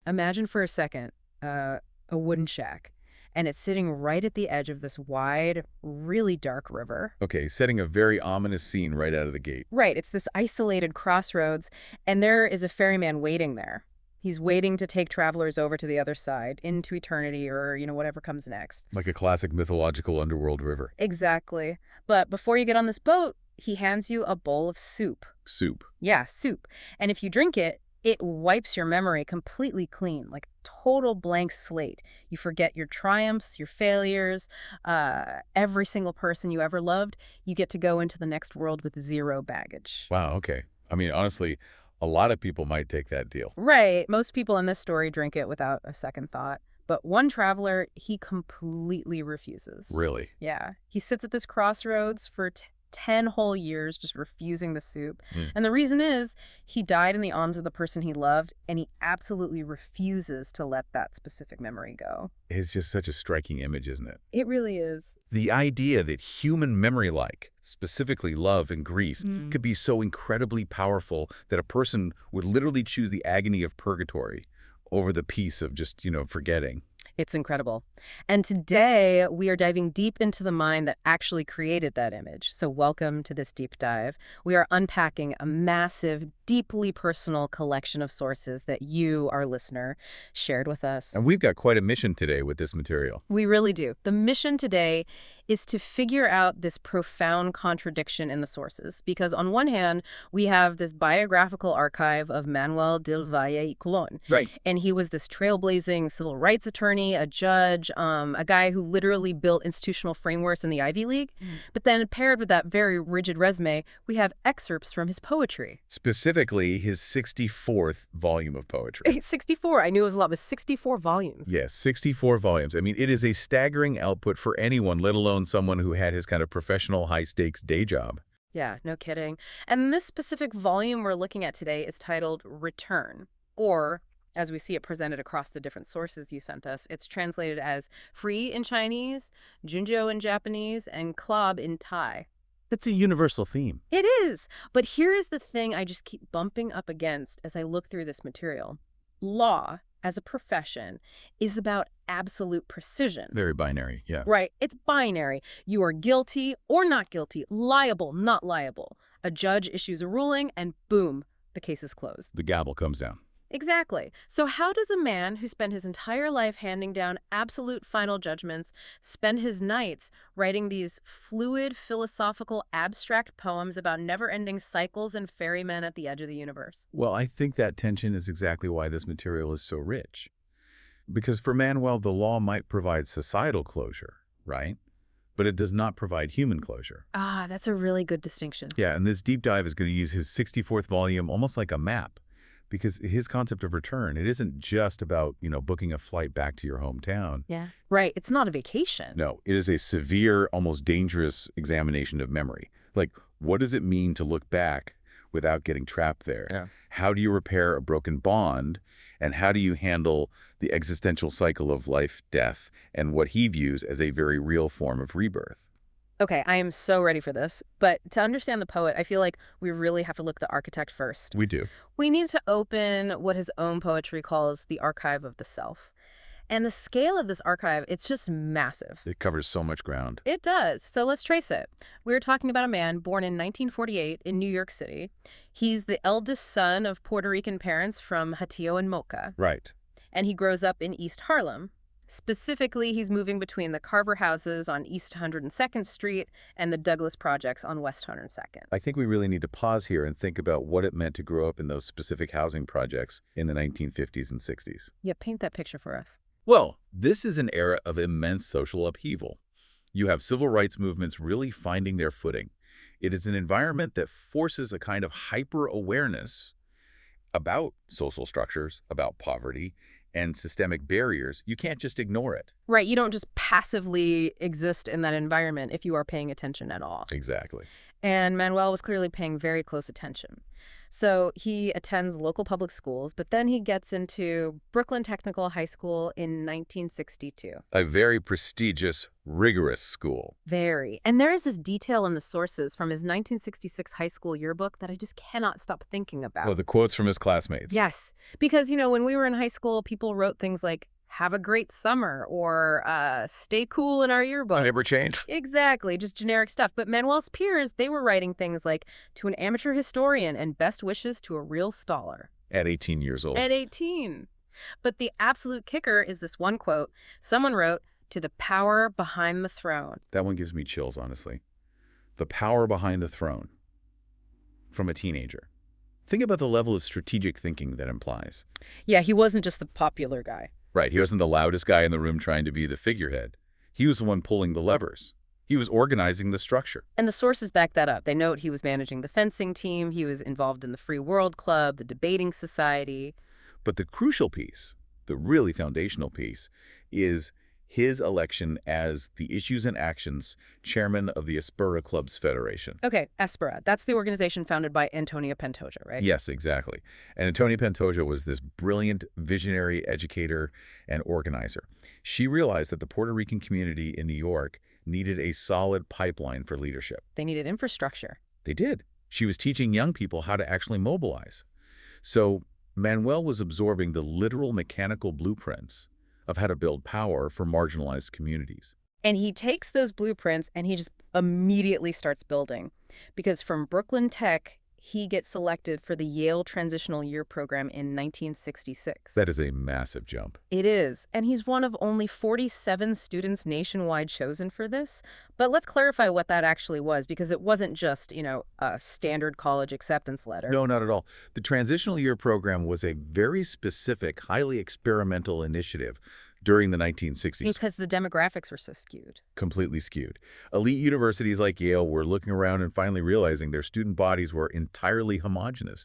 Imagine for a second a wooden shack, and it's sitting right at the edge of this wide, really dark river. Okay, setting a very ominous scene right out of the gate. Right, it's this isolated crossroads, and there is a ferryman waiting there. He's waiting to take travelers over to the other side, into eternity or, whatever comes next. Like a classic mythological underworld river. Exactly. But before you get on this boat, he hands you a bowl of soup. Soup. Yeah, soup. And if you drink it, it wipes your memory completely clean, like total blank slate. You forget your triumphs, your failures, every single person you ever loved. You get to go into the next world with zero baggage. Wow, okay. I mean, honestly, a lot of people might take that deal. Right. Most people in this story drink it without a second thought. But one traveler, he completely refuses. Really? Yeah. He sits at this crossroads for 10 whole years just refusing the soup. Mm. And the reason is he died in the arms of the person he loved, and he absolutely refuses to let that specific memory go. It's just such a striking image, isn't it? It really is. The idea that human memory-like, specifically love and grief, could be so incredibly powerful that a person would literally choose the agony of purgatory over the peace of just, forgetting. It's incredible. And today, we are diving deep into the mind that actually created that image. So welcome to this deep dive. We are unpacking a massive, deeply personal collection of sources that you, our listener, shared with us. And we've got quite a mission today with this material. We really do. The mission today is to figure out this profound contradiction in the sources. Because on one hand, we have this biographical archive of Manuel del Valle y Colón. Right. And he was this trailblazing civil rights attorney, a judge, a guy who literally built institutional frameworks in the Ivy League. But then paired with that very rigid resume, we have excerpts from his poetry. Specifically, his 64th volume of poetry. 64. I knew it was a lot. It was 64 volumes. Yes, 64 volumes. I mean, it is a staggering output for anyone, let alone someone who had his kind of professional high-stakes day job. Yeah, no kidding. And this specific volume we're looking at today is titled Return, or, as we see it presented across the different sources you sent us, it's translated as free in Chinese, junjo in Japanese, and club in Thai. That's a universal theme. It is. But here is the thing I just keep bumping up against as I look through this material. Law, as a profession, is about absolute precision. Very binary, yeah. Right. It's binary. You are guilty or not guilty, liable, not liable. A judge issues a ruling and boom, the case is closed. The gavel comes down. Exactly. So how does a man who spent his entire life handing down absolute final judgments spend his nights writing these fluid, philosophical, abstract poems about never-ending cycles and ferrymen at the edge of the universe? Well, I think that tension is exactly why this material is so rich. Because for Manuel, the law might provide societal closure, right? But it does not provide human closure. Ah, that's a really good distinction. Yeah, and this deep dive is going to use his 64th volume almost like a map. Because his concept of return, it isn't just about, booking a flight back to your hometown. Yeah. Right. It's not a vacation. No, it is a severe, almost dangerous examination of memory. Like, what does it mean to look back without getting trapped there? Yeah. How do you repair a broken bond? And how do you handle the existential cycle of life, death, and what he views as a very real form of rebirth? Okay, I am so ready for this. But to understand the poet, I feel like we really have to look at the architect first. We do. We need to open what his own poetry calls the archive of the self. And the scale of this archive, it's just massive. It covers so much ground. It does. So let's trace it. We're talking about a man born in 1948 in New York City. He's the eldest son of Puerto Rican parents from Hatillo and Moca. Right. And he grows up in East Harlem. Specifically, he's moving between the Carver houses on East 102nd Street and the Douglas Projects on West 102nd. I think we really need to pause here and think about what it meant to grow up in those specific housing projects in the 1950s and 60s. Yeah, paint that picture for us. Well, this is an era of immense social upheaval. You have civil rights movements really finding their footing. It is an environment that forces a kind of hyper-awareness about social structures, about poverty, and systemic barriers. You can't just ignore it. Right, you don't just passively exist in that environment if you are paying attention at all. Exactly. And Manuel was clearly paying very close attention. So he attends local public schools, but then he gets into Brooklyn Technical High School in 1962. A very prestigious, rigorous school. Very. And there is this detail in the sources from his 1966 high school yearbook that I just cannot stop thinking about. Oh, the quotes from his classmates. Yes. Because, when we were in high school, people wrote things like, have a great summer, or stay cool in our yearbook. Never changed. Exactly, just generic stuff. But Manuel's peers, they were writing things like, to an amateur historian and best wishes to a real scholar. At 18 years old. At 18. But the absolute kicker is this one quote. Someone wrote, to the power behind the throne. That one gives me chills, honestly. The power behind the throne. From a teenager. Think about the level of strategic thinking that implies. Yeah, he wasn't just the popular guy. Right, he wasn't the loudest guy in the room trying to be the figurehead. He was the one pulling the levers. He was organizing the structure. And the sources back that up. They note he was managing the fencing team, he was involved in the Free World Club, the debating society. But the crucial piece, the really foundational piece, is his election as the Issues and Actions chairman of the Aspera Clubs Federation. Okay, Aspera. That's the organization founded by Antonia Pantoja, right? Yes, exactly. And Antonia Pantoja was this brilliant visionary educator and organizer. She realized that the Puerto Rican community in New York needed a solid pipeline for leadership. They needed infrastructure. They did. She was teaching young people how to actually mobilize. So Manuel was absorbing the literal mechanical blueprints of how to build power for marginalized communities. And he takes those blueprints and he just immediately starts building. Because from Brooklyn Tech, he gets selected for the Yale Transitional Year Program in 1966. That is a massive jump. It is. And he's one of only 47 students nationwide chosen for this. But let's clarify what that actually was, because it wasn't just, a standard college acceptance letter. No, not at all. The Transitional Year Program was a very specific, highly experimental initiative during the 1960s. Because the demographics were so skewed. Completely skewed. Elite universities like Yale were looking around and finally realizing their student bodies were entirely homogenous.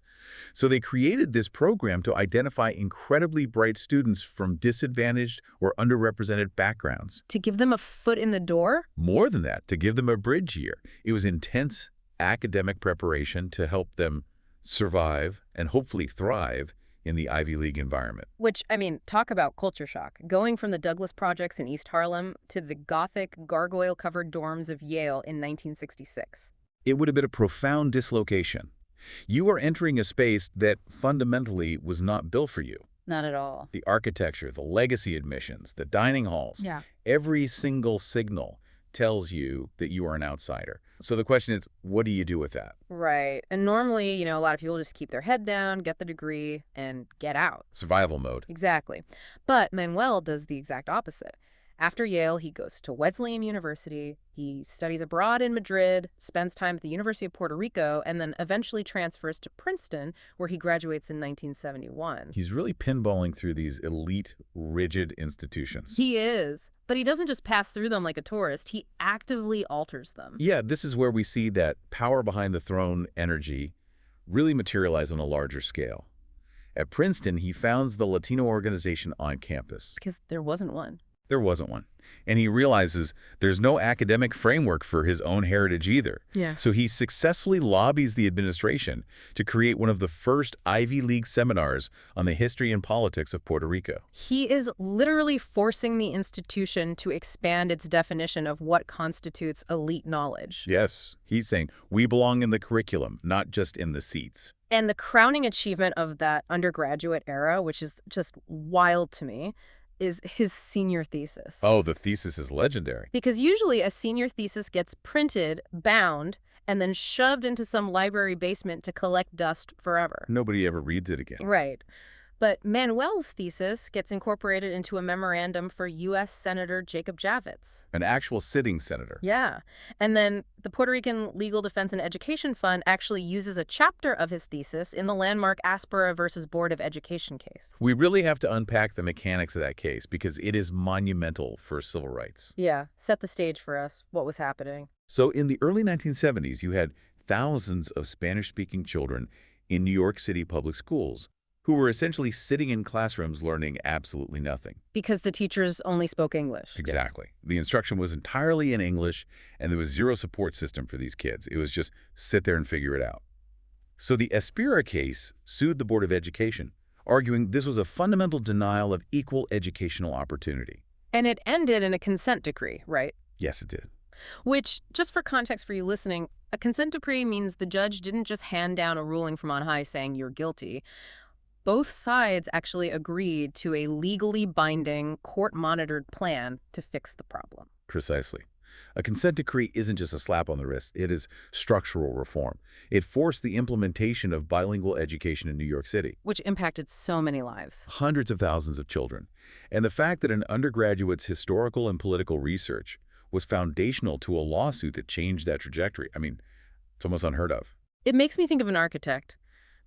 So they created this program to identify incredibly bright students from disadvantaged or underrepresented backgrounds. To give them a foot in the door? More than that, to give them a bridge year. It was intense academic preparation to help them survive and hopefully thrive in the Ivy League environment. Which, talk about culture shock. Going from the Douglas Projects in East Harlem to the Gothic, gargoyle-covered dorms of Yale in 1966. It would have been a profound dislocation. You are entering a space that fundamentally was not built for you. Not at all. The architecture, the legacy admissions, the dining halls. Yeah. Every single signal tells you that you are an outsider. So the question is, what do you do with that? Right. And normally, a lot of people just keep their head down, get the degree, and get out. Survival mode. Exactly. But Manuel does the exact opposite. After Yale, he goes to Wesleyan University, he studies abroad in Madrid, spends time at the University of Puerto Rico, and then eventually transfers to Princeton, where he graduates in 1971. He's really pinballing through these elite, rigid institutions. He is. But he doesn't just pass through them like a tourist, he actively alters them. Yeah, this is where we see that power behind the throne energy really materialize on a larger scale. At Princeton, he founds the Latino organization on campus. Because there wasn't one. There wasn't one. And he realizes there's no academic framework for his own heritage either. Yeah. So he successfully lobbies the administration to create one of the first Ivy League seminars on the history and politics of Puerto Rico. He is literally forcing the institution to expand its definition of what constitutes elite knowledge. Yes, he's saying we belong in the curriculum, not just in the seats. And the crowning achievement of that undergraduate era, which is just wild to me, is his senior thesis. Oh, the thesis is legendary. Because usually a senior thesis gets printed, bound, and then shoved into some library basement to collect dust forever. Nobody ever reads it again. Right. But Manuel's thesis gets incorporated into a memorandum for U.S. Senator Jacob Javits. An actual sitting senator. Yeah. And then the Puerto Rican Legal Defense and Education Fund actually uses a chapter of his thesis in the landmark Aspera versus Board of Education case. We really have to unpack the mechanics of that case because it is monumental for civil rights. Yeah. Set the stage for us. What was happening? So in the early 1970s, you had thousands of Spanish-speaking children in New York City public schools who were essentially sitting in classrooms learning absolutely nothing. Because the teachers only spoke English. Exactly. The instruction was entirely in English, and there was zero support system for these kids. It was just sit there and figure it out. So the Espira case sued the Board of Education, arguing this was a fundamental denial of equal educational opportunity. And it ended in a consent decree, right? Yes, it did. Which, just for context for you listening, a consent decree means the judge didn't just hand down a ruling from on high saying you're guilty. Both sides actually agreed to a legally binding, court-monitored plan to fix the problem. Precisely. A consent decree isn't just a slap on the wrist. It is structural reform. It forced the implementation of bilingual education in New York City. Which impacted so many lives. Hundreds of thousands of children. And the fact that an undergraduate's historical and political research was foundational to a lawsuit that changed that trajectory. I mean, it's almost unheard of. It makes me think of an architect.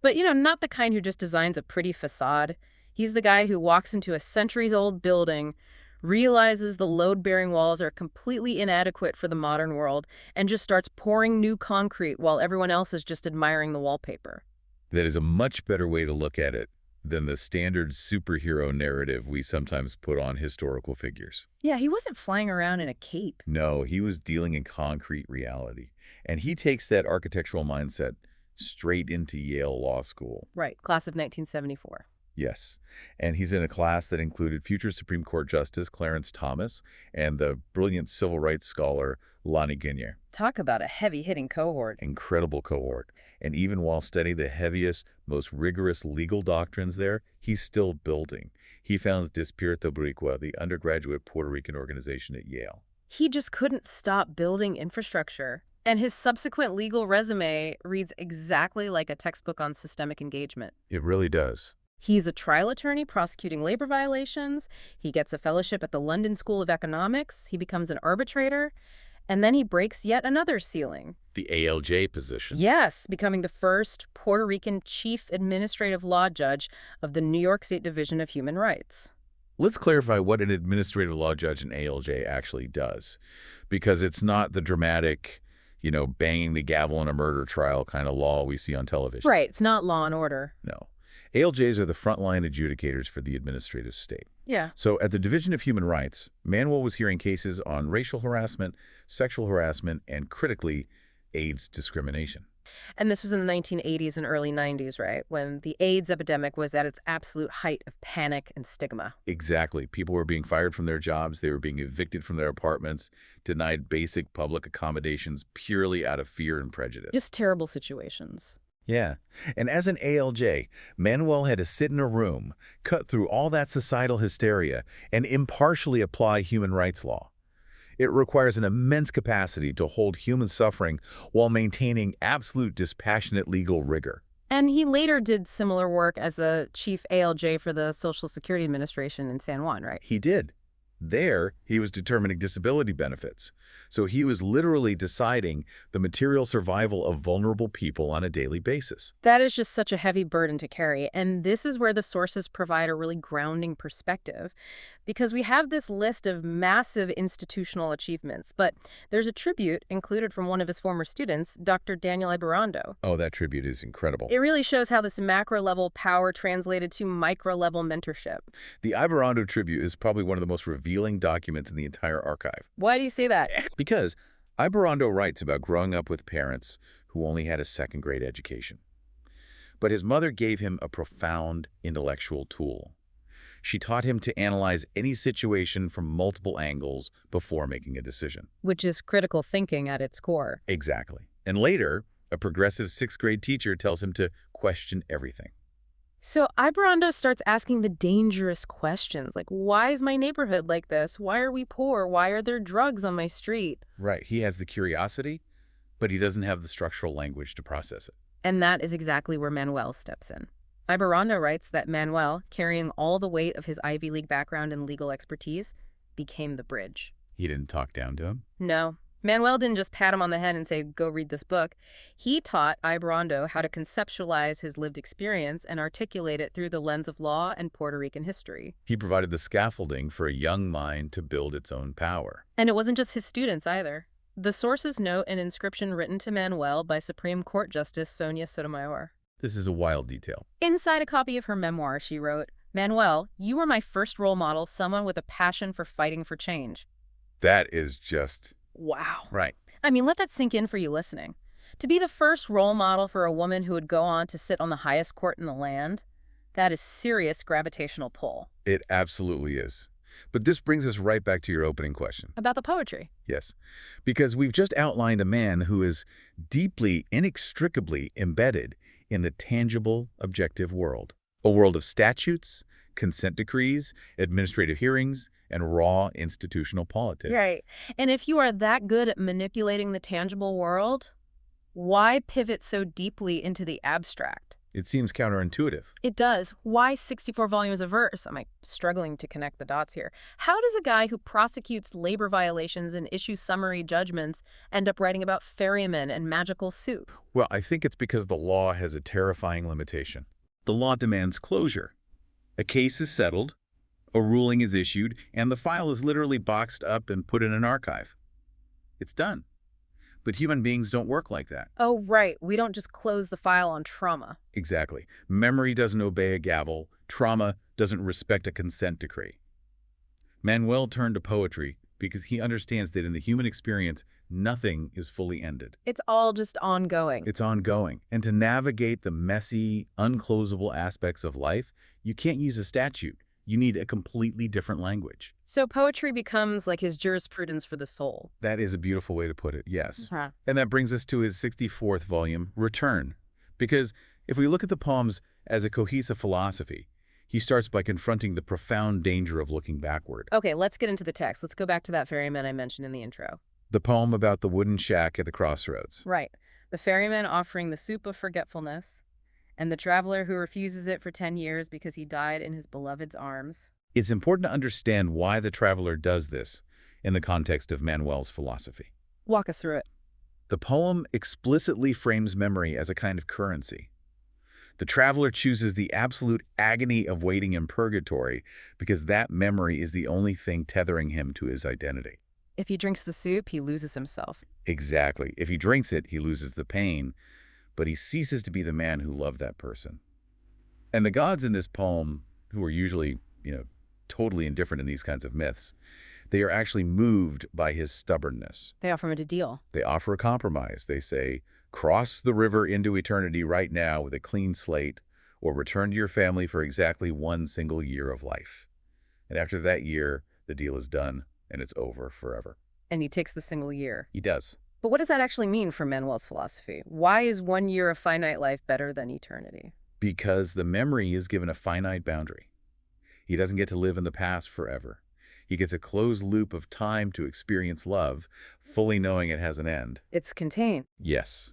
But, not the kind who just designs a pretty facade. He's the guy who walks into a centuries-old building, realizes the load-bearing walls are completely inadequate for the modern world, and just starts pouring new concrete while everyone else is just admiring the wallpaper. That is a much better way to look at it than the standard superhero narrative we sometimes put on historical figures. Yeah, he wasn't flying around in a cape. No, he was dealing in concrete reality. And he takes that architectural mindset straight into Yale Law School. Right, class of 1974. Yes. And he's in a class that included future Supreme Court Justice Clarence Thomas and the brilliant civil rights scholar Lani Guinier. Talk about a heavy-hitting cohort. Incredible cohort. And even while studying the heaviest, most rigorous legal doctrines there, he's still building. He founds Despierta Boricua, the undergraduate Puerto Rican organization at Yale. He just couldn't stop building infrastructure. And his subsequent legal resume reads exactly like a textbook on systemic engagement. It really does. He's a trial attorney prosecuting labor violations. He gets a fellowship at the London School of Economics. He becomes an arbitrator. And then he breaks yet another ceiling. The ALJ position. Yes, becoming the first Puerto Rican chief administrative law judge of the New York State Division of Human Rights. Let's clarify what an administrative law judge in ALJ actually does, because it's not the dramatic, banging the gavel in a murder trial kind of law we see on television. Right, it's not law and order. No. ALJs are the frontline adjudicators for the administrative state. Yeah. So at the Division of Human Rights, Manuel was hearing cases on racial harassment, sexual harassment, and critically, AIDS discrimination. And this was in the 1980s and early 90s, right? When the AIDS epidemic was at its absolute height of panic and stigma. Exactly. People were being fired from their jobs. They were being evicted from their apartments, denied basic public accommodations purely out of fear and prejudice. Just terrible situations. Yeah. And as an ALJ, Manuel had to sit in a room, cut through all that societal hysteria, and impartially apply human rights law. It requires an immense capacity to hold human suffering while maintaining absolute dispassionate legal rigor. And he later did similar work as a chief ALJ for the Social Security Administration in San Juan, right? He did. There, he was determining disability benefits. So he was literally deciding the material survival of vulnerable people on a daily basis. That is just such a heavy burden to carry. And this is where the sources provide a really grounding perspective, because we have this list of massive institutional achievements, but there's a tribute included from one of his former students, Dr. Daniel Ibarrondo. Oh, that tribute is incredible. It really shows how this macro-level power translated to micro-level mentorship. The Ibarrondo tribute is probably one of the most revealing documents in the entire archive. Why do you say that? Because Ibarrondo writes about growing up with parents who only had a second-grade education. But his mother gave him a profound intellectual tool. She taught him to analyze any situation from multiple angles before making a decision. Which is critical thinking at its core. Exactly. And later, a progressive sixth-grade teacher tells him to question everything. So Ibarrondo starts asking the dangerous questions, like, why is my neighborhood like this? Why are we poor? Why are there drugs on my street? Right. He has the curiosity, but he doesn't have the structural language to process it. And that is exactly where Manuel steps in. Ibarrondo writes that Manuel, carrying all the weight of his Ivy League background and legal expertise, became the bridge. He didn't talk down to him? No. Manuel didn't just pat him on the head and say, go read this book. He taught Ibarrondo how to conceptualize his lived experience and articulate it through the lens of law and Puerto Rican history. He provided the scaffolding for a young mind to build its own power. And it wasn't just his students either. The sources note an inscription written to Manuel by Supreme Court Justice Sonia Sotomayor. This is a wild detail. Inside a copy of her memoir, she wrote, Manuel, you were my first role model, someone with a passion for fighting for change. That is just... Wow. Right. I mean, let that sink in for you listening. To be the first role model for a woman who would go on to sit on the highest court in the land, that is serious gravitational pull. It absolutely is. But this brings us right back to your opening question. About the poetry. Yes, because we've just outlined a man who is deeply, inextricably embedded in the tangible, objective world. A world of statutes, consent decrees, administrative hearings, and raw institutional politics. Right. And if you are that good at manipulating the tangible world, why pivot so deeply into the abstract? It seems counterintuitive. It does. Why 64 volumes of verse? Am I struggling to connect the dots here? How does a guy who prosecutes labor violations and issues summary judgments end up writing about ferrymen and magical soup? Well, I think it's because the law has a terrifying limitation. The law demands closure. A case is settled, a ruling is issued, and the file is literally boxed up and put in an archive. It's done. But human beings don't work like that. Oh, right. We don't just close the file on trauma. Exactly. Memory doesn't obey a gavel. Trauma doesn't respect a consent decree. Manuel turned to poetry because he understands that in the human experience, nothing is fully ended. It's all just ongoing. It's ongoing. And to navigate the messy, unclosable aspects of life, you can't use a statute. You need a completely different language. So poetry becomes like his jurisprudence for the soul. That is a beautiful way to put it, yes. Huh. And that brings us to his 64th volume, Return. Because if we look at the poems as a cohesive philosophy, he starts by confronting the profound danger of looking backward. Okay, let's get into the text. Let's go back to that ferryman I mentioned in the intro. The poem about the wooden shack at the crossroads. Right. The ferryman offering the soup of forgetfulness, and the traveler who refuses it for 10 years because he died in his beloved's arms. It's important to understand why the traveler does this in the context of Manuel's philosophy. Walk us through it. The poem explicitly frames memory as a kind of currency. The traveler chooses the absolute agony of waiting in purgatory because that memory is the only thing tethering him to his identity. If he drinks the soup, he loses himself. Exactly. If he drinks it, he loses the pain, but he ceases to be the man who loved that person. And the gods in this poem, who are usually, totally indifferent in these kinds of myths, they are actually moved by his stubbornness. They offer him a deal. They offer a compromise. They say, cross the river into eternity right now with a clean slate, or return to your family for exactly one single year of life. And after that year, the deal is done, and it's over forever. And he takes the single year. He does. But what does that actually mean for Manuel's philosophy? Why is 1 year of finite life better than eternity? Because the memory is given a finite boundary. He doesn't get to live in the past forever. He gets a closed loop of time to experience love, fully knowing it has an end. It's contained. Yes.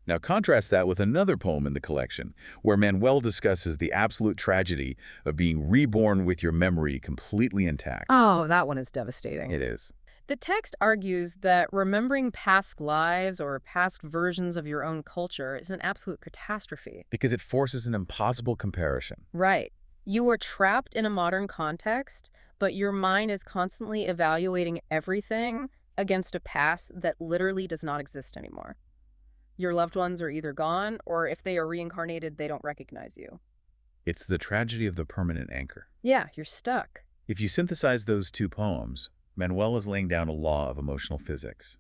Now contrast that with another poem in the collection, where Manuel discusses the absolute tragedy of being reborn with your memory completely intact. Oh, that one is devastating. It is. The text argues that remembering past lives or past versions of your own culture is an absolute catastrophe. Because it forces an impossible comparison. Right. You are trapped in a modern context, but your mind is constantly evaluating everything against a past that literally does not exist anymore. Your loved ones are either gone, or if they are reincarnated, they don't recognize you. It's the tragedy of the permanent anchor. Yeah, you're stuck. If you synthesize those two poems, Manuel is laying down a law of emotional physics.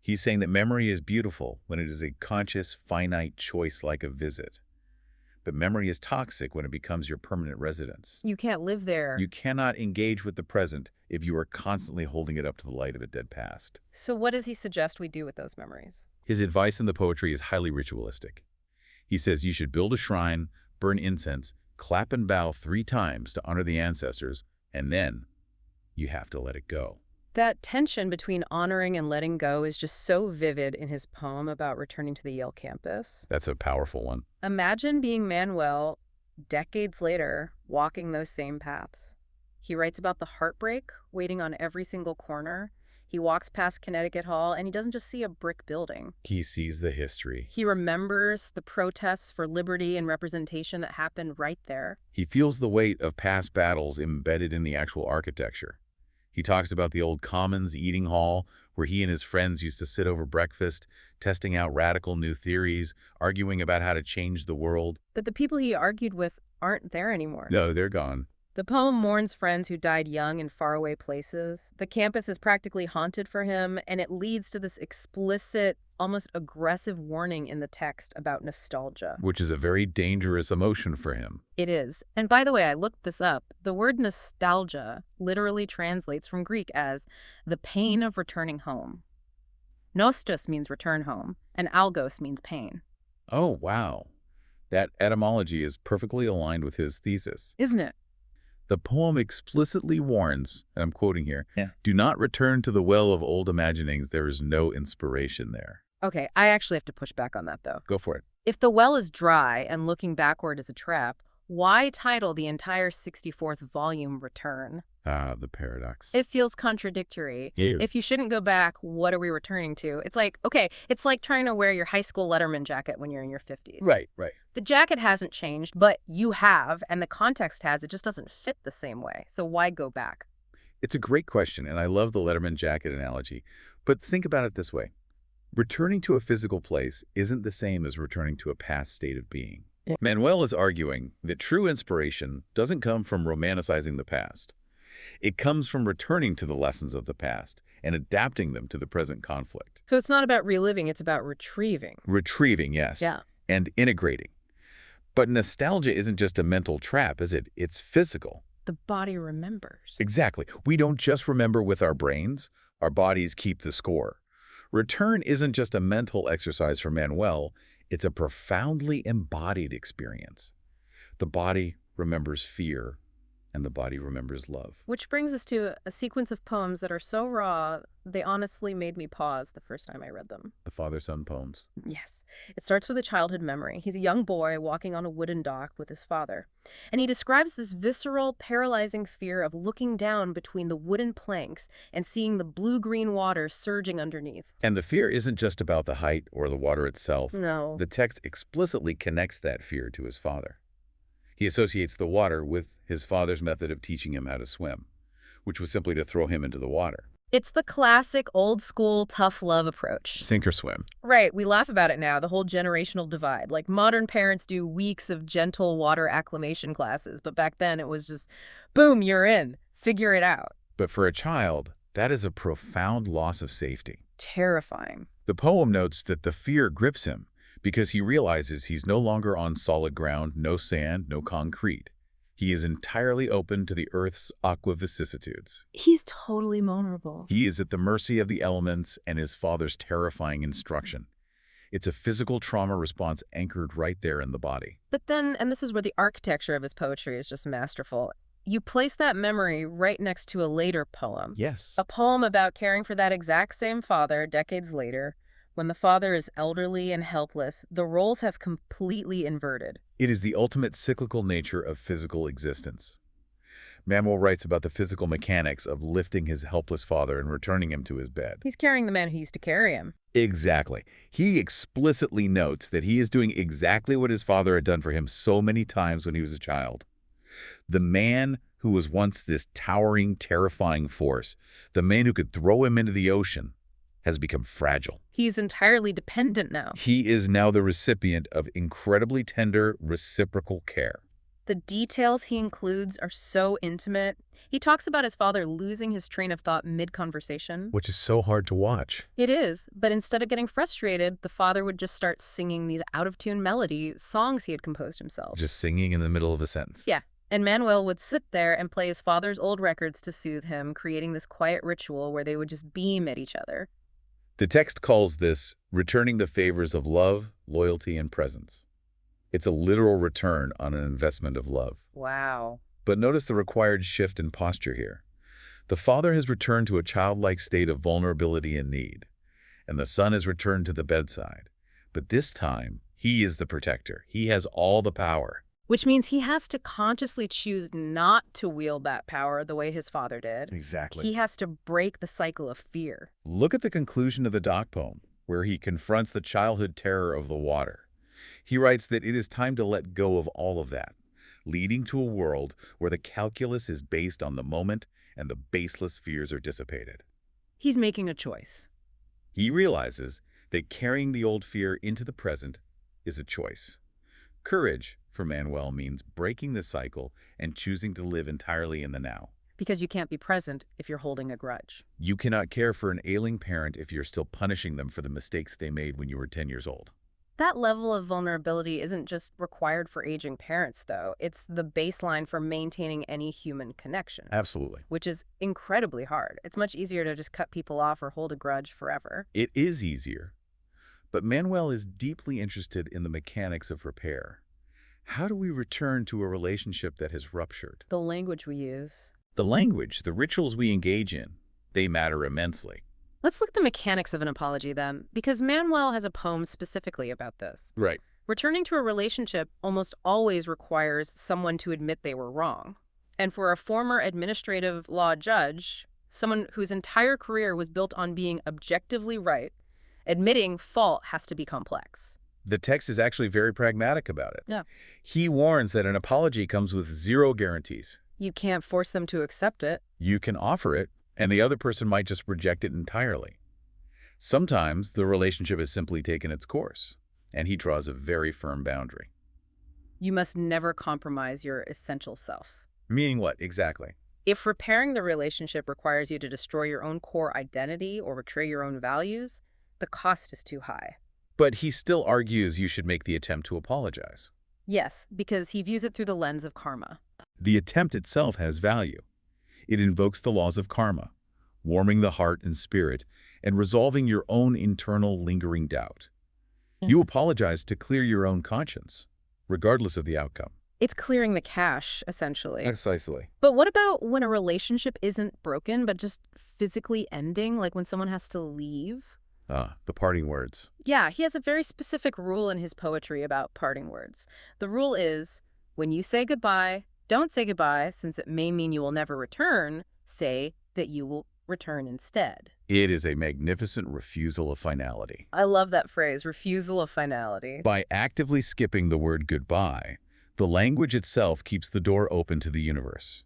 He's saying that memory is beautiful when it is a conscious, finite choice like a visit. But memory is toxic when it becomes your permanent residence. You can't live there. You cannot engage with the present if you are constantly holding it up to the light of a dead past. So what does he suggest we do with those memories? His advice in the poetry is highly ritualistic. He says you should build a shrine, burn incense, clap and bow 3 times to honor the ancestors, and then you have to let it go. That tension between honoring and letting go is just so vivid in his poem about returning to the Yale campus. That's a powerful one. Imagine being Manuel, decades later, walking those same paths. He writes about the heartbreak waiting on every single corner. He walks past Connecticut Hall, and he doesn't just see a brick building. He sees the history. He remembers the protests for liberty and representation that happened right there. He feels the weight of past battles embedded in the actual architecture. He talks about the old Commons eating hall where he and his friends used to sit over breakfast, testing out radical new theories, arguing about how to change the world. But the people he argued with aren't there anymore. No, they're gone. The poem mourns friends who died young in faraway places. The campus is practically haunted for him, and it leads to this explicit almost aggressive warning in the text about nostalgia. Which is a very dangerous emotion for him. It is. And by the way, I looked this up. The word nostalgia literally translates from Greek as the pain of returning home. Nostos means return home, and algos means pain. Oh, wow. That etymology is perfectly aligned with his thesis. Isn't it? The poem explicitly warns, and I'm quoting here, Yeah. do not return to the well of old imaginings. There is no inspiration there. Okay, I actually have to push back on that, though. Go for it. If the well is dry and looking backward is a trap, why title the entire 64th volume Return? Ah, the paradox. It feels contradictory. Yeah. If you shouldn't go back, what are we returning to? It's like, okay, it's like trying to wear your high school Letterman jacket when you're in your 50s. Right. The jacket hasn't changed, but you have, and the context has. It just doesn't fit the same way. So why go back? It's a great question, and I love the Letterman jacket analogy. But think about it this way. Returning to a physical place isn't the same as returning to a past state of being. Yeah. Manuel is arguing that true inspiration doesn't come from romanticizing the past. It comes from returning to the lessons of the past and adapting them to the present conflict. So it's not about reliving, it's about retrieving. Retrieving, yes, Yeah. and integrating. But nostalgia isn't just a mental trap, is it? It's physical. The body remembers. Exactly. We don't just remember with our brains. Our bodies keep the score. Return isn't just a mental exercise for Manuel. It's a profoundly embodied experience. The body remembers fear, and the body remembers love. Which brings us to a sequence of poems that are so raw, they honestly made me pause the first time I read them. The father-son poems. Yes. It starts with a childhood memory. He's a young boy walking on a wooden dock with his father. And he describes this visceral, paralyzing fear of looking down between the wooden planks and seeing the blue-green water surging underneath. And the fear isn't just about the height or the water itself. No. The text explicitly connects that fear to his father. He associates the water with his father's method of teaching him how to swim, which was simply to throw him into the water. It's the classic old-school tough love approach. Sink or swim. Right, we laugh about it now, the whole generational divide. Like, modern parents do weeks of gentle water acclimation classes, but back then it was just, boom, you're in. Figure it out. But for a child, that is a profound loss of safety. Terrifying. The poem notes that the fear grips him because he realizes he's no longer on solid ground, no sand, no concrete. He is entirely open to the earth's aqua vicissitudes. He's totally vulnerable. He is at the mercy of the elements and his father's terrifying instruction. It's a physical trauma response anchored right there in the body. But then, and this is where the architecture of his poetry is just masterful, you place that memory right next to a later poem. Yes. A poem about caring for that exact same father decades later. When the father is elderly and helpless, the roles have completely inverted. It is the ultimate cyclical nature of physical existence. Manuel writes about the physical mechanics of lifting his helpless father and returning him to his bed. He's carrying the man who used to carry him. Exactly. He explicitly notes that he is doing exactly what his father had done for him so many times when he was a child. The man who was once this towering, terrifying force, the man who could throw him into the ocean, has become fragile. He's entirely dependent now. He is now the recipient of incredibly tender, reciprocal care. The details he includes are so intimate. He talks about his father losing his train of thought mid-conversation. Which is so hard to watch. It is, but instead of getting frustrated, the father would just start singing these out-of-tune melody songs he had composed himself. Just singing in the middle of a sentence. Yeah. And Manuel would sit there and play his father's old records to soothe him, creating this quiet ritual where they would just beam at each other. The text calls this returning the favors of love, loyalty, and presence. It's a literal return on an investment of love. Wow. But notice the required shift in posture here. The father has returned to a childlike state of vulnerability and need, and the son has returned to the bedside. But this time, he is the protector. He has all the power. Which means he has to consciously choose not to wield that power the way his father did. Exactly. He has to break the cycle of fear. Look at the conclusion of the dock poem, where he confronts the childhood terror of the water. He writes that it is time to let go of all of that, leading to a world where the calculus is based on the moment and the baseless fears are dissipated. He's making a choice. He realizes that carrying the old fear into the present is a choice. Courage, for Manuel, means breaking the cycle and choosing to live entirely in the now. Because you can't be present if you're holding a grudge. You cannot care for an ailing parent if you're still punishing them for the mistakes they made when you were 10 years old. That level of vulnerability isn't just required for aging parents, though. It's the baseline for maintaining any human connection. Absolutely. Which is incredibly hard. It's much easier to just cut people off or hold a grudge forever. It is easier. But Manuel is deeply interested in the mechanics of repair. How do we return to a relationship that has ruptured? The language we use. The language, the rituals we engage in, they matter immensely. Let's look at the mechanics of an apology then, because Manuel has a poem specifically about this. Right. Returning to a relationship almost always requires someone to admit they were wrong. And for a former administrative law judge, someone whose entire career was built on being objectively right, admitting fault has to be complex. The text is actually very pragmatic about it. Yeah. He warns that an apology comes with zero guarantees. You can't force them to accept it. You can offer it, and the other person might just reject it entirely. Sometimes the relationship has simply taken its course, and he draws a very firm boundary. You must never compromise your essential self. Meaning what, exactly? If repairing the relationship requires you to destroy your own core identity or betray your own values, the cost is too high. But he still argues you should make the attempt to apologize. Yes, because he views it through the lens of karma. The attempt itself has value. It invokes the laws of karma, warming the heart and spirit, and resolving your own internal lingering doubt. You apologize to clear your own conscience, regardless of the outcome. It's clearing the cache, essentially. Precisely. But what about when a relationship isn't broken, but just physically ending, like when someone has to leave? The parting words. Yeah, he has a very specific rule in his poetry about parting words. The rule is, when you say goodbye, don't say goodbye, since it may mean you will never return. Say that you will return instead. It is a magnificent refusal of finality. I love that phrase, refusal of finality. By actively skipping the word goodbye, the language itself keeps the door open to the universe.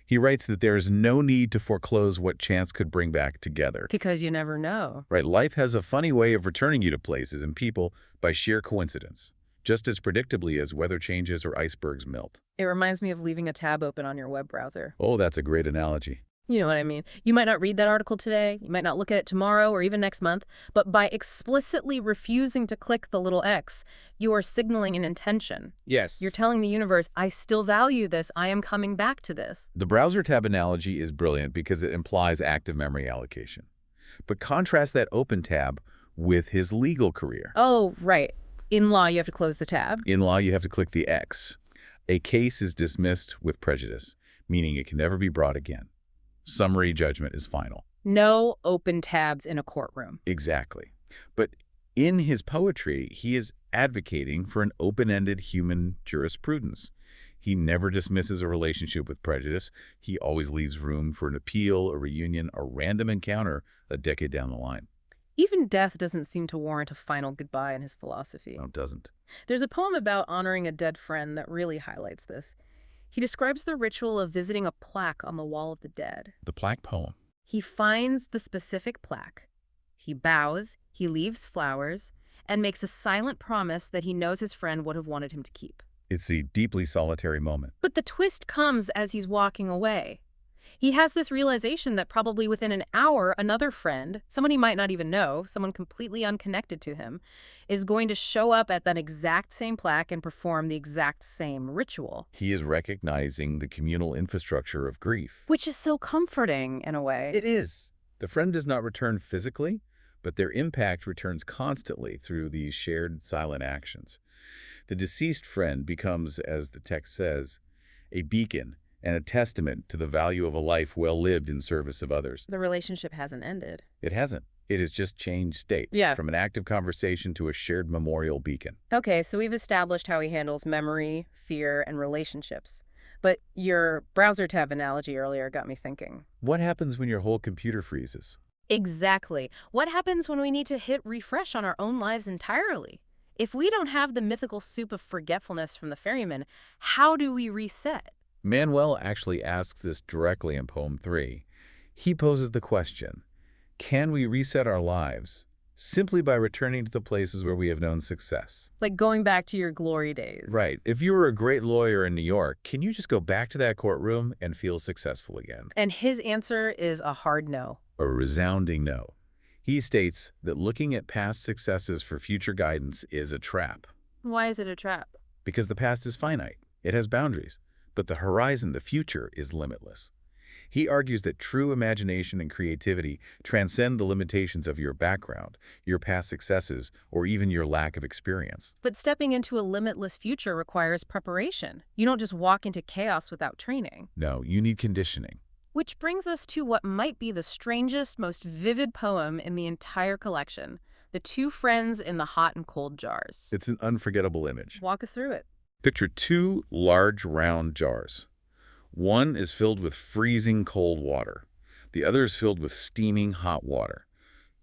He writes that there is no need to foreclose what chance could bring back together. Because you never know. Right, life has a funny way of returning you to places and people by sheer coincidence, just as predictably as weather changes or icebergs melt. It reminds me of leaving a tab open on your web browser. Oh, that's a great analogy. You know what I mean. You might not read that article today, you might not look at it tomorrow or even next month, but by explicitly refusing to click the little X, you are signaling an intention. Yes. You're telling the universe, I still value this, I am coming back to this. The browser tab analogy is brilliant because it implies active memory allocation. But contrast that open tab with his legal career. Oh, right. In law, you have to close the tab. In law, you have to click the X. A case is dismissed with prejudice, meaning it can never be brought again. Summary judgment is final. No open tabs in a courtroom. Exactly. But in his poetry, he is advocating for an open-ended human jurisprudence. He never dismisses a relationship with prejudice. He always leaves room for an appeal, a reunion, a random encounter a decade down the line. Even death doesn't seem to warrant a final goodbye in his philosophy. No, it doesn't. There's a poem about honoring a dead friend that really highlights this. He describes the ritual of visiting a plaque on the wall of the dead. The plaque poem. He finds the specific plaque. He bows, he leaves flowers, and makes a silent promise that he knows his friend would have wanted him to keep. It's a deeply solitary moment. But the twist comes as he's walking away. He has this realization that probably within an hour, another friend, someone he might not even know, someone completely unconnected to him, is going to show up at that exact same plaque and perform the exact same ritual. He is recognizing the communal infrastructure of grief. Which is so comforting in a way. It is. The friend does not return physically, but their impact returns constantly through these shared silent actions. The deceased friend becomes, as the text says, a beacon and a testament to the value of a life well lived in service of others. The relationship hasn't ended. It hasn't. It has just changed state. Yeah. From an active conversation to a shared memorial beacon. Okay, so we've established how he handles memory, fear, and relationships. But your browser tab analogy earlier got me thinking. What happens when your whole computer freezes? Exactly. What happens when we need to hit refresh on our own lives entirely? If we don't have the mythical soup of forgetfulness from the ferryman, how do we reset? Manuel actually asks this directly in Poem 3. He poses the question, can we reset our lives simply by returning to the places where we have known success. Like going back to your glory days. Right. If you were a great lawyer in New York, can you just go back to that courtroom and feel successful again? And his answer is a hard no. A resounding no. He states that looking at past successes for future guidance is a trap. Why is it a trap? Because the past is finite. It has boundaries. But the horizon, the future, is limitless. He argues that true imagination and creativity transcend the limitations of your background, your past successes, or even your lack of experience. But stepping into a limitless future requires preparation. You don't just walk into chaos without training. No, you need conditioning. Which brings us to what might be the strangest, most vivid poem in the entire collection, The Two Friends in the Hot and Cold Jars. It's an unforgettable image. Walk us through it. Picture two large round jars. One is filled with freezing cold water. The other is filled with steaming hot water.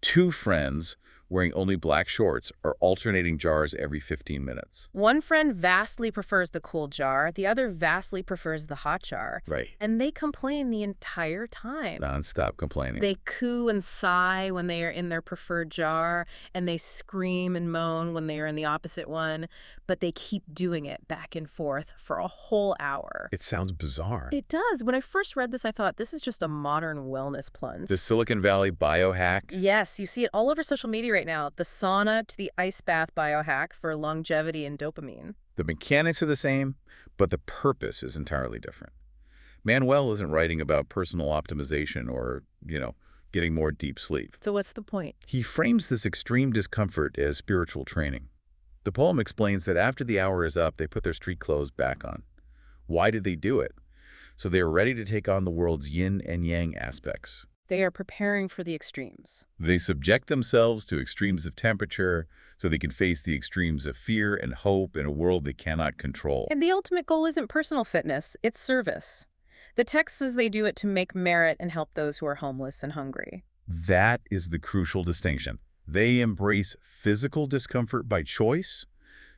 Two friends, wearing only black shorts, are alternating jars every 15 minutes. One friend vastly prefers the cold jar, the other vastly prefers the hot jar. Right. And they complain the entire time. Non-stop complaining. They coo and sigh when they are in their preferred jar, and they scream and moan when they are in the opposite one, but they keep doing it back and forth for a whole hour. It sounds bizarre. It does. When I first read this, I thought, this is just a modern wellness plunge. The Silicon Valley biohack. Yes, you see it all over social media right now. The sauna to the ice bath biohack for longevity and dopamine. The mechanics are the same, but the purpose is entirely different. Manuel isn't writing about personal optimization or, getting more deep sleep. So what's the point? He frames this extreme discomfort as spiritual training. The poem explains that after the hour is up, they put their street clothes back on. Why did they do it? So they are ready to take on the world's yin and yang aspects. They are preparing for the extremes. They subject themselves to extremes of temperature so they can face the extremes of fear and hope in a world they cannot control. And the ultimate goal isn't personal fitness, it's service. The text says they do it to make merit and help those who are homeless and hungry. That is the crucial distinction. They embrace physical discomfort by choice,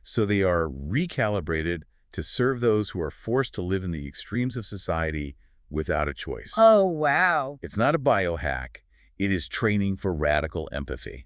so they are recalibrated to serve those who are forced to live in the extremes of society without a choice. Oh, wow. It's not a biohack. It is training for radical empathy.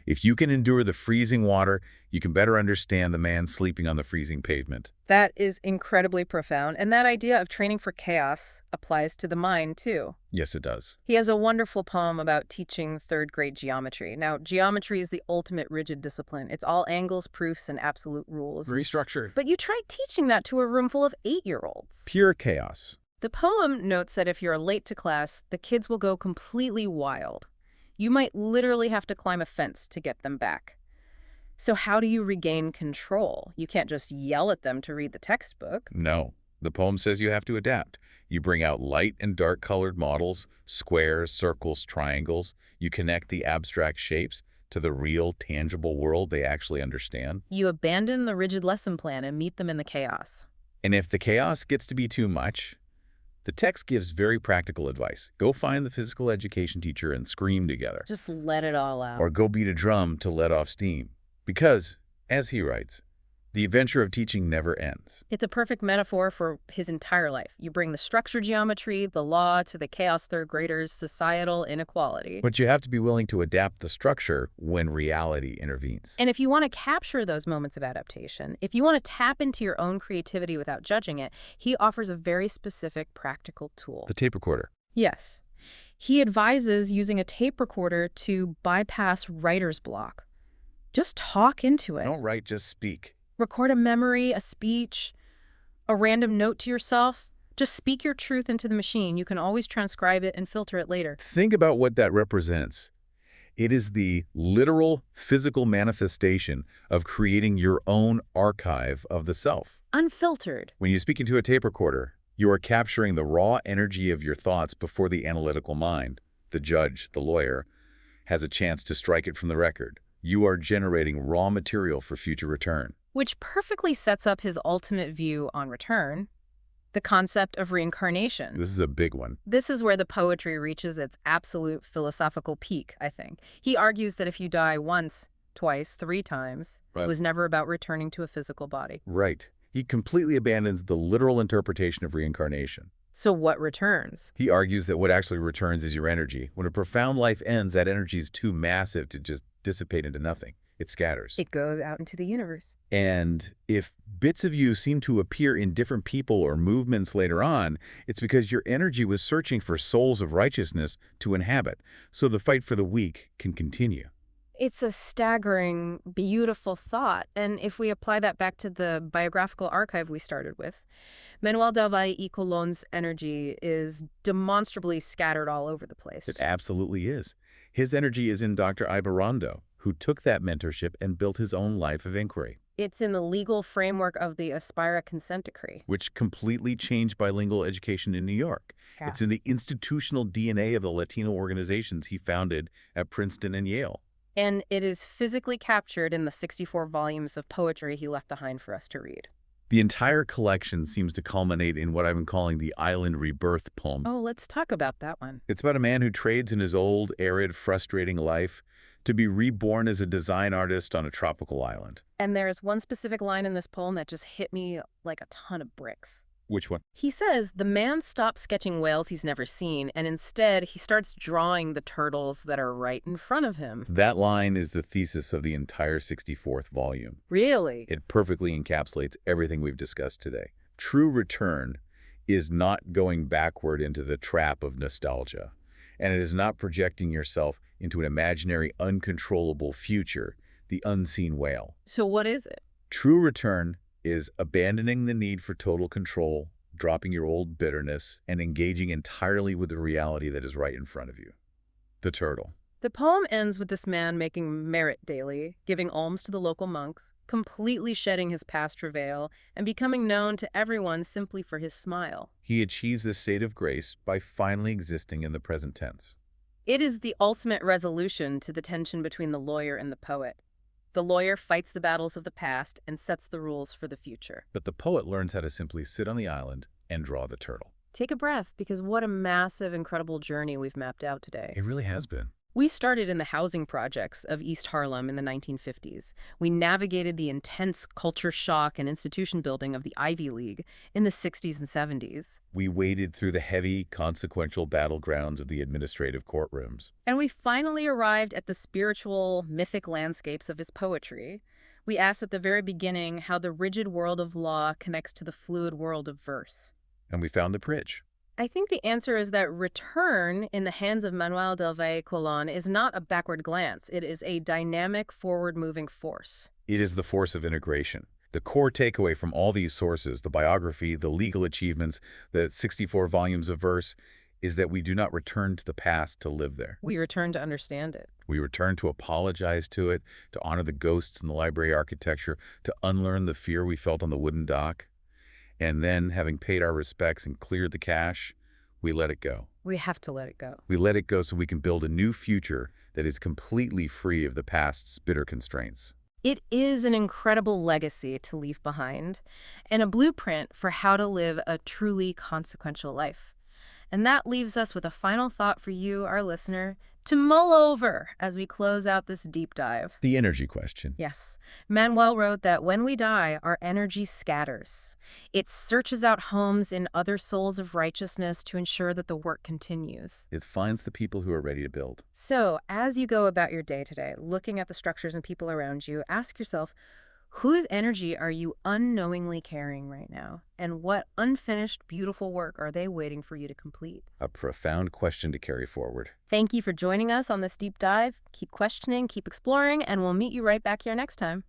If you can endure the freezing water, you can better understand the man sleeping on the freezing pavement. That is incredibly profound. And that idea of training for chaos applies to the mind, too. Yes, it does. He has a wonderful poem about teaching third-grade geometry. Now, geometry is the ultimate rigid discipline. It's all angles, proofs, and absolute rules. Very structured. But you tried teaching that to a room full of 8-year-olds. Pure chaos. The poem notes that if you're late to class, the kids will go completely wild. You might literally have to climb a fence to get them back. So how do you regain control? You can't just yell at them to read the textbook. No. The poem says you have to adapt. You bring out light and dark colored models, squares, circles, triangles. You connect the abstract shapes to the real, tangible world they actually understand. You abandon the rigid lesson plan and meet them in the chaos. And if the chaos gets to be too much, the text gives very practical advice. Go find the physical education teacher and scream together. Just let it all out. Or go beat a drum to let off steam. Because, as he writes, the adventure of teaching never ends. It's a perfect metaphor for his entire life. You bring the structure geometry, the law, to the chaos third graders' societal inequality. But you have to be willing to adapt the structure when reality intervenes. And if you want to capture those moments of adaptation, if you want to tap into your own creativity without judging it, he offers a very specific practical tool. The tape recorder. Yes. He advises using a tape recorder to bypass writer's block. Just talk into it. Don't write, just speak. Record a memory, a speech, a random note to yourself. Just speak your truth into the machine. You can always transcribe it and filter it later. Think about what that represents. It is the literal, physical manifestation of creating your own archive of the self. Unfiltered. When you speak into a tape recorder, you are capturing the raw energy of your thoughts before the analytical mind, the judge, the lawyer, has a chance to strike it from the record. You are generating raw material for future return. Which perfectly sets up his ultimate view on return, the concept of reincarnation. This is a big one. This is where the poetry reaches its absolute philosophical peak, I think. He argues that if you die once, twice, 3 times, Right. it was never about returning to a physical body. Right. He completely abandons the literal interpretation of reincarnation. So what returns? He argues that what actually returns is your energy. When a profound life ends, that energy is too massive to just dissipate into nothing. It scatters. It goes out into the universe. And if bits of you seem to appear in different people or movements later on, it's because your energy was searching for souls of righteousness to inhabit, so the fight for the weak can continue. It's a staggering, beautiful thought. And if we apply that back to the biographical archive we started with, Manuel del Valle y Colón's energy is demonstrably scattered all over the place. It absolutely is. His energy is in Dr. Ibarrondo, who took that mentorship and built his own life of inquiry, It's in the legal framework of the Aspira consent decree. which completely changed bilingual education in New York. Yeah. It's in the institutional DNA of the Latino organizations he founded at Princeton and Yale. And it is physically captured in the 64 volumes of poetry he left behind for us to read. The entire collection seems to culminate in what I've been calling the Island Rebirth poem. Oh, let's talk about that one. It's about a man who trades in his old, arid, frustrating life to be reborn as a design artist on a tropical island. And there is one specific line in this poem that just hit me like a ton of bricks. Which one? He says the man stops sketching whales he's never seen, and instead he starts drawing the turtles that are right in front of him. That line is the thesis of the entire 64th volume. Really? It perfectly encapsulates everything we've discussed today. True return is not going backward into the trap of nostalgia, and it is not projecting yourself into an imaginary, uncontrollable future, the unseen whale. So what is it? True return is abandoning the need for total control, dropping your old bitterness, and engaging entirely with the reality that is right in front of you. The turtle. The poem ends with this man making merit daily, giving alms to the local monks, completely shedding his past travail, and becoming known to everyone simply for his smile. He achieves this state of grace by finally existing in the present tense. It is the ultimate resolution to the tension between the lawyer and the poet. The lawyer fights the battles of the past and sets the rules for the future. But the poet learns how to simply sit on the island and draw the turtle. Take a breath, because what a massive, incredible journey we've mapped out today. It really has been. We started in the housing projects of East Harlem in the 1950s. We navigated the intense culture shock and institution building of the Ivy League in the 60s and 70s. We waded through the heavy, consequential battlegrounds of the administrative courtrooms. And we finally arrived at the spiritual, mythic landscapes of his poetry. We asked at the very beginning how the rigid world of law connects to the fluid world of verse. And we found the bridge. I think the answer is that return in the hands of Manuel del Valle Colón is not a backward glance. It is a dynamic, forward-moving force. It is the force of integration. The core takeaway from all these sources, the biography, the legal achievements, the 64 volumes of verse, is that we do not return to the past to live there. We return to understand it. We return to apologize to it, to honor the ghosts in the library architecture, to unlearn the fear we felt on the wooden dock. And then, having paid our respects and cleared the cache, we let it go. We have to let it go. We let it go so we can build a new future that is completely free of the past's bitter constraints. It is an incredible legacy to leave behind, and a blueprint for how to live a truly consequential life. And that leaves us with a final thought for you, our listener, to mull over as we close out this deep dive. The energy question. Yes. Manuel wrote that when we die, our energy scatters. It searches out homes in other souls of righteousness to ensure that the work continues. It finds the people who are ready to build. So, as you go about your day today, looking at the structures and people around you, ask yourself, whose energy are you unknowingly carrying right now? And what unfinished, beautiful work are they waiting for you to complete? A profound question to carry forward. Thank you for joining us on this deep dive. Keep questioning, keep exploring, and we'll meet you right back here next time.